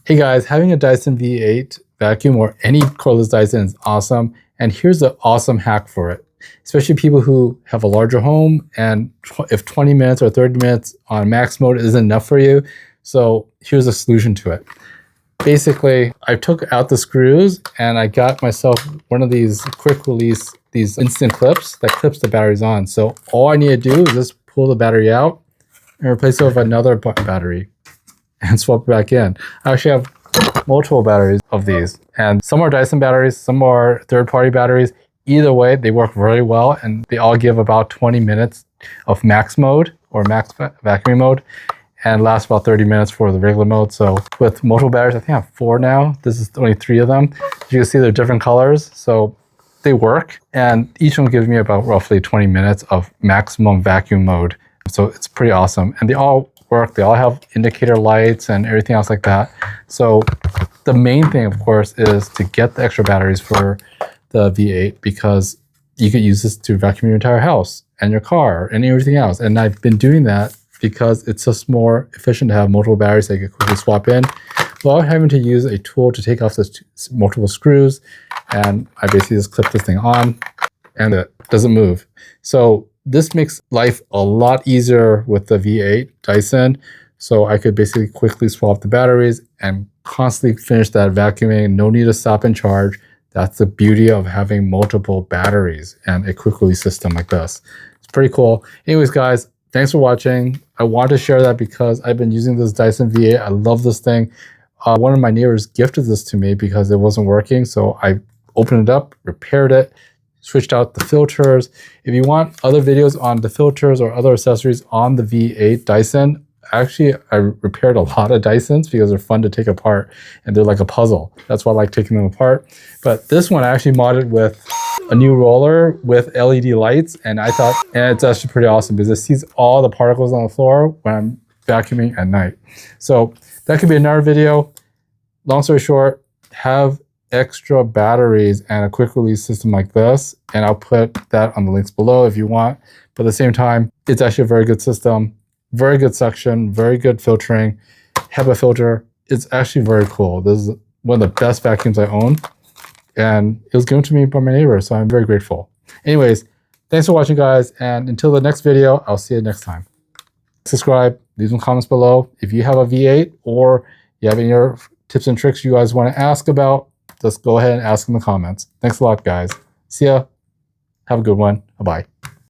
Hey guys, having a Dyson V8 vacuum or any cordless Dyson is awesome. And here's an awesome hack for it, especially people who have a larger home and if 20 minutes or 30 minutes on max mode isn't enough for you. So here's a solution to it. Basically, I took out the screws and I got myself one of these quick release, these instant clips that clips the batteries on. So all I need to do is just pull the battery out and replace it with another battery and swap it back in. I actually have multiple batteries of these, and some are Dyson batteries, some are third-party batteries. Either way, they work very well, and they all give about 20 minutes of max mode or max vacuuming mode, and last about 30 minutes for the regular mode. So with multiple batteries, I think I have 4 now. This is only 3 of them. You can see they're different colors, so they work, and each one gives me about roughly 20 minutes of maximum vacuum mode. So it's pretty awesome, and they all work. They all have indicator lights and everything else like that. So the main thing, of course, is to get the extra batteries for the V8, because you could use this to vacuum your entire house and your car and everything else. And I've been doing that because it's just more efficient to have multiple batteries that you can quickly swap in without having to use a tool to take off the multiple screws. And I basically just clip this thing on and it doesn't move. So this makes life a lot easier with the V8 Dyson. So I could basically quickly swap the batteries and constantly finish that vacuuming. No need to stop and charge. That's the beauty of having multiple batteries and a quick release system like this. It's pretty cool. Anyways, guys, thanks for watching. I wanted to share that because I've been using this Dyson V8. I love this thing. One of my neighbors gifted this to me because it wasn't working. So I opened it up, repaired it, switched out the filters. If you want other videos on the filters or other accessories on the V8 Dyson, actually I repaired a lot of Dysons because they're fun to take apart and they're like a puzzle. That's why I like taking them apart. But this one I actually modded with a new roller with LED lights, and I thought, and it's actually pretty awesome because it sees all the particles on the floor when I'm vacuuming at night. So that could be another video. Long story short, have extra batteries and a quick release system like this, and I'll put that on the links below if you want. But at the same time, it's actually a very good system, very good suction, very good filtering, HEPA filter. It's actually very cool. This is one of the best vacuums I own, and it was given to me by my neighbor, so I'm very grateful. Anyways, thanks for watching, guys, and until the next video, I'll see you next time. Subscribe, leave some comments below. If you have a V8 or you have any other tips and tricks you guys want to ask about, just go ahead and ask in the comments. Thanks a lot, guys. See ya. Have a good one. Bye-bye.